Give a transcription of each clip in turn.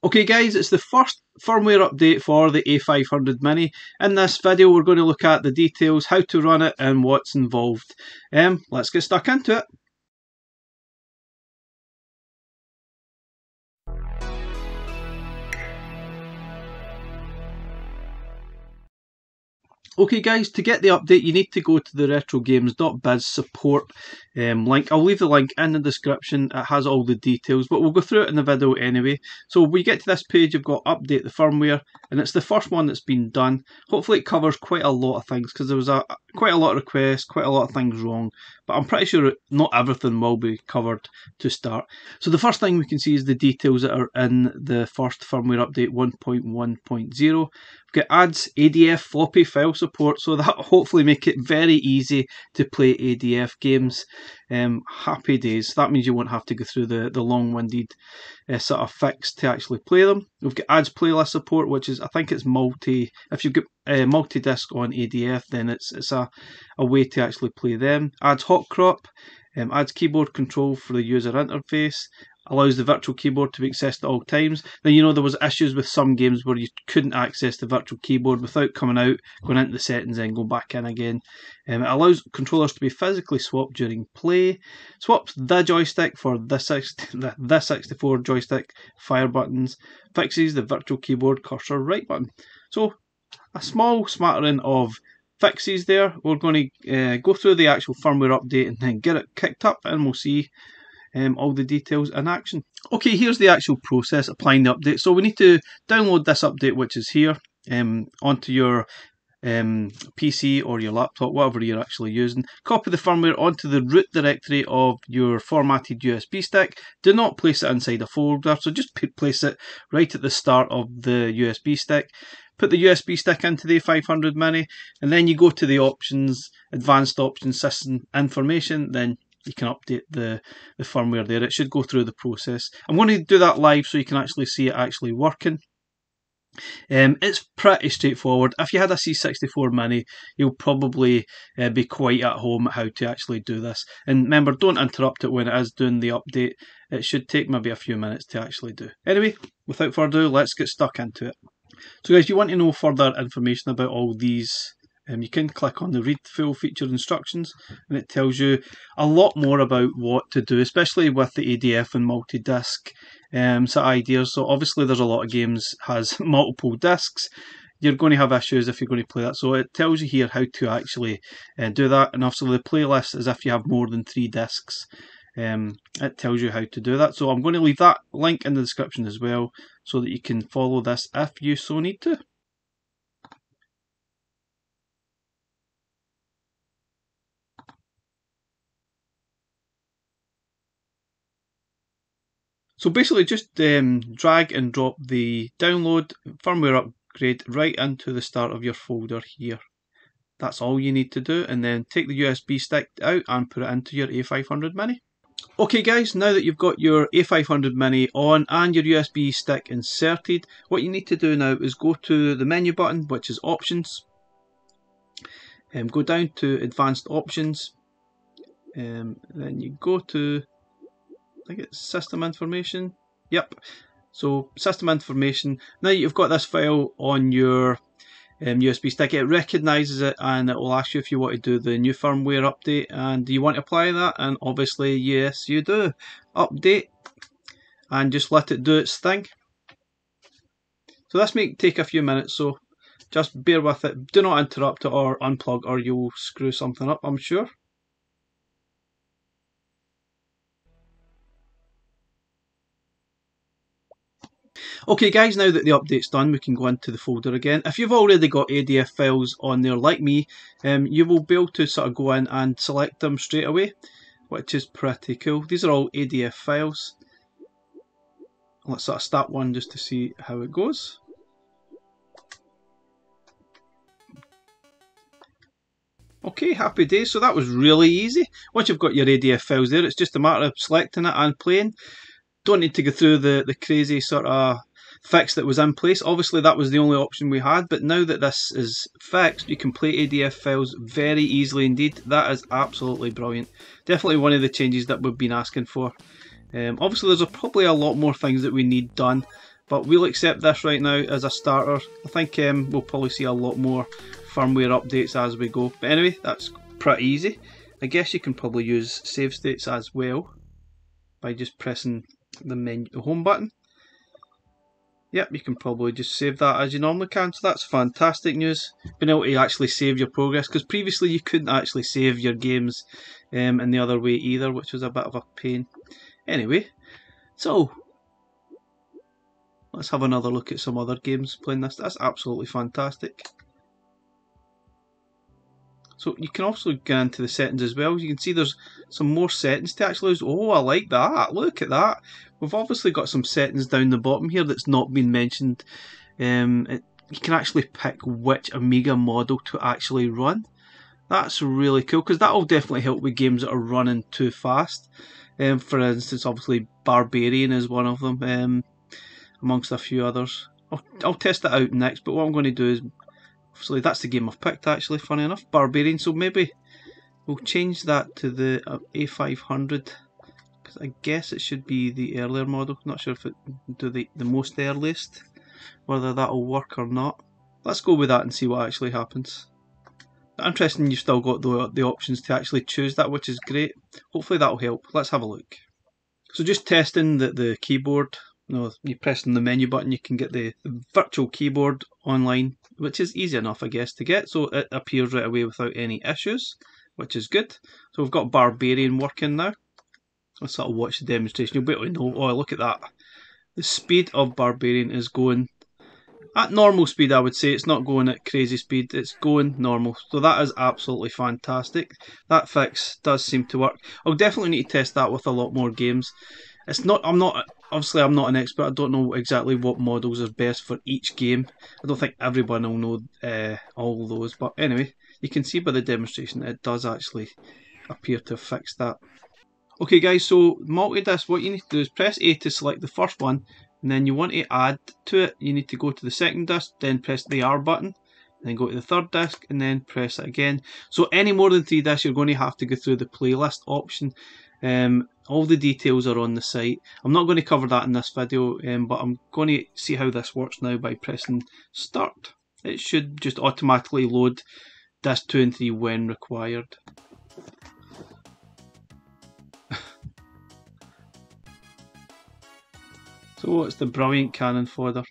Okay guys, it's the first firmware update for the A500 Mini. In this video we're going to look at the details, how to run it and what's involved. Let's get stuck into it. Okay guys, to get the update you need to go to the retrogames.biz support link. I'll leave the link in the description. It has all the details, but we'll go through it in the video anyway. So we get to this page, you've got update the firmware, and it's the first one that's been done. Hopefully it covers quite a lot of things, because there was quite a lot of requests, quite a lot of things wrong, but I'm pretty sure not everything will be covered to start. So the first thing we can see is the details that are in the first firmware update 1.1.0. We've got adds ADF floppy file support, so that will hopefully make it very easy to play ADF games. Happy days. That means you won't have to go through the long-winded sort of fix to actually play them. We've got adds playlist support, which is, I think it's if you've got multi-disc on ADF, then it's a way to actually play them. Adds hot crop, adds keyboard control for the user interface, allows the virtual keyboard to be accessed at all times. Now, you know, there was issues with some games where you couldn't access the virtual keyboard without coming out, going into the settings and go back in again. It allows controllers to be physically swapped during play. Swaps the joystick for the 64 joystick fire buttons. Fixes the virtual keyboard cursor right button. So a small smattering of fixes there. We're going to go through the actual firmware update and then get it kicked up, and we'll see all the details in action. Okay, here's the actual process applying the update. So we need to download this update, which is here, onto your PC or your laptop, whatever you're actually using. Copy the firmware onto the root directory of your formatted USB stick. Do not place it inside a folder, so just place it right at the start of the USB stick. Put the USB stick into the A500 Mini, and then you go to the options, advanced options, system information, then you can update the firmware there. It should go through the process. I'm going to do that live so you can actually see it actually working. It's pretty straightforward. If you had a C64 Mini, you'll probably be quite at home at how to actually do this. And remember, don't interrupt it when it is doing the update. It should take maybe a few minutes to actually do. Anyway, without further ado, let's get stuck into it. So guys, if you want to know further information about all these, you can click on the read full feature instructions, and it tells you a lot more about what to do, especially with the ADF and multi-disc sort of ideas. So obviously there's a lot of games has multiple discs. You're going to have issues if you're going to play that. So it tells you here how to actually do that, and also the playlist is if you have more than 3 discs. It tells you how to do that. So I'm going to leave that link in the description as well, so that you can follow this if you so need to. So basically just drag and drop the download firmware upgrade right into the start of your folder here. That's all you need to do, and then take the USB stick out and put it into your A500 Mini. Okay guys, now that you've got your A500 Mini on and your USB stick inserted, what you need to do now is go to the menu button, which is options, and go down to advanced options, then you go to, I think it's system information. Yep. So system information. Now you've got this file on your USB stick. It recognises it, and it will ask you if you want to do the new firmware update, and do you want to apply that? And obviously yes you do. Update, and just let it do its thing. So this may take a few minutes, so just bear with it. Do not interrupt it or unplug, or you'll screw something up, I'm sure. Okay guys, now that the update's done, we can go into the folder again. If you've already got ADF files on there like me, you will be able to sort of go in and select them straight away, which is pretty cool. These are all ADF files. Let's sort of start one just to see how it goes. Okay, happy days. So that was really easy. Once you've got your ADF files there, it's just a matter of selecting it and playing. Don't need to go through the crazy sort of fix that was in place. Obviously that was the only option we had, but now that this is fixed, you can play ADF files very easily indeed. That is absolutely brilliant. Definitely one of the changes that we've been asking for. Obviously there's probably a lot more things that we need done, but we'll accept this right now as a starter. I think we'll probably see a lot more firmware updates as we go. But anyway, that's pretty easy. I guess you can probably use save states as well by just pressing the home button. Yep, you can probably just save that as you normally can, so that's fantastic news. Being able to actually save your progress, because previously you couldn't actually save your games in the other way either, which was a bit of a pain. Anyway, so let's have another look at some other games playing this. That's absolutely fantastic. So you can also go into the settings as well. You can see there's some more settings to actually use. Oh, I like that. Look at that. We've obviously got some settings down the bottom here that's not been mentioned. You can actually pick which Amiga model to actually run. That's really cool, because that will definitely help with games that are running too fast. For instance, obviously Barbarian is one of them, amongst a few others. I'll test that out next, but what I'm going to do is, obviously that's the game I've picked actually, funny enough, Barbarian, so maybe we'll change that to the A500, because I guess it should be the earlier model. Not sure if it do the most earliest, whether that'll work or not. Let's go with that and see what actually happens. Interesting, you've still got the options to actually choose that, which is great. Hopefully that'll help. Let's have a look. So just testing that the keyboard, you press on the menu button, you can get the virtual keyboard online, which is easy enough, I guess, to get. So it appears right away without any issues, which is good. So we've got Barbarian working now. Let's sort of watch the demonstration. You'll be able to know, oh, look at that. The speed of Barbarian is going at normal speed, I would say. It's not going at crazy speed, it's going normal. So that is absolutely fantastic. That fix does seem to work. I'll definitely need to test that with a lot more games. Obviously I'm not an expert. I don't know exactly what models are best for each game. I don't think everyone will know all those, but anyway, you can see by the demonstration it does actually appear to have fixed that. Okay guys, so multi-disc, what you need to do is press A to select the first one, and then you want to add to it, you need to go to the second disc, then press the R button, and then go to the third disc, and then press it again. So any more than 3 discs, you're going to have to go through the playlist option. All the details are on the site. I'm not going to cover that in this video, but I'm going to see how this works now by pressing start. It should just automatically load disc 2 and 3 when required. So it's the brilliant Canon folder.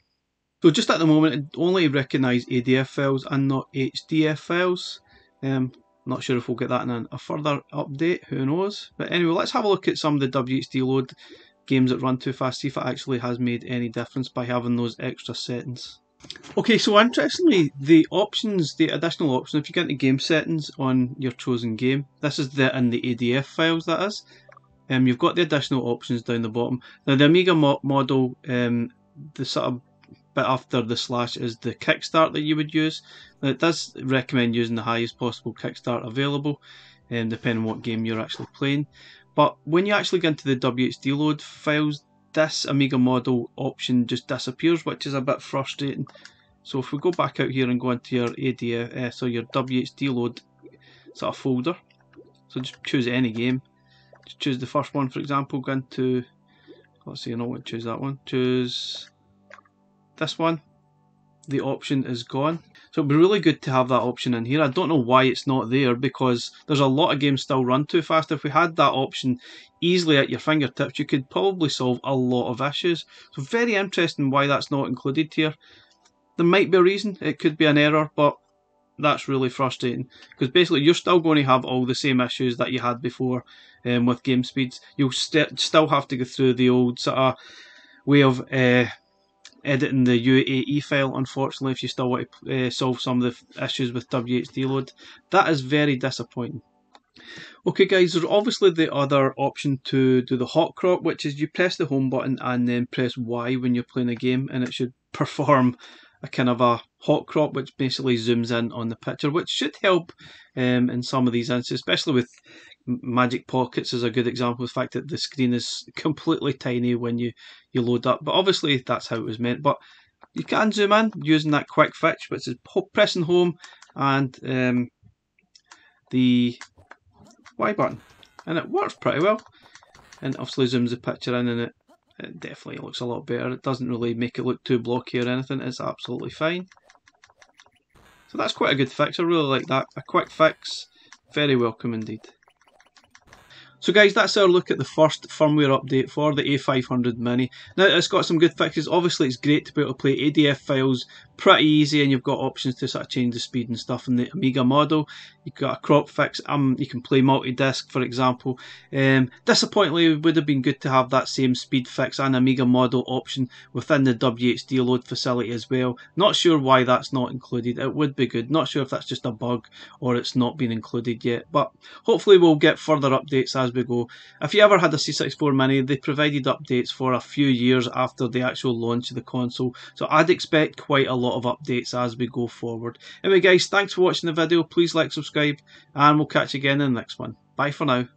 So just at the moment it only recognises ADF files and not HDF files. Not sure if we'll get that in a further update, who knows. But anyway, let's have a look at some of the WHD load games that run too fast, see if it actually has made any difference by having those extra settings. Okay, so interestingly, the additional option, if you get into game settings on your chosen game, this is in the ADF files, that is. You've got the additional options down the bottom. Now the Amiga model, the sort of bit after the slash is the kickstart that you would use. Now it does recommend using the highest possible kickstart available, depending on what game you're actually playing. But when you actually get into the WHD load files, this Amiga model option just disappears, which is a bit frustrating. So if we go back out here and go into your ADF, so your WHD load sort of folder, so just choose any game. Just choose the first one, for example, go into, let's see, I don't want to choose that one, choose this one. The option is gone. So it'd be really good to have that option in here. I don't know why it's not there, because there's a lot of games still run too fast. If we had that option easily at your fingertips, you could probably solve a lot of issues. So very interesting why that's not included here. There might be a reason, it could be an error, but that's really frustrating, because basically you're still going to have all the same issues that you had before with game speeds. You'll still have to go through the old sort of way of editing the UAE file, unfortunately, if you still want to solve some of the issues with WHD load. That is very disappointing. Okay guys, there's obviously the other option to do the hot crop, which is you press the home button and then press Y when you're playing a game, and it should perform a kind of a hot crop, which basically zooms in on the picture, which should help in some of these instances, especially with Magic Pockets is a good example of the fact that the screen is completely tiny when you load up. But obviously that's how it was meant. But you can zoom in using that quick fix, which is pressing home and the Y button, and it works pretty well. And obviously zooms the picture in, and it It definitely looks a lot better. It doesn't really make it look too blocky or anything. It's absolutely fine. So that's quite a good fix. I really like that. A quick fix. Very welcome indeed. So guys, that's our look at the first firmware update for the A500 Mini. Now, it's got some good fixes. Obviously, it's great to be able to play ADF files pretty easy, and you've got options to sort of change the speed and stuff in the Amiga model. You've got a crop fix. You can play multi-disc, for example. Disappointingly, it would have been good to have that same speed fix and Amiga model option within the WHD load facility as well. Not sure why that's not included. It would be good. Not sure if that's just a bug or it's not been included yet, but hopefully we'll get further updates as we go. If you ever had a C64 Mini, they provided updates for a few years after the actual launch of the console, so I'd expect quite a lot of updates as we go forward. Anyway guys, thanks for watching the video. Please like, subscribe, and we'll catch you again in the next one. Bye for now.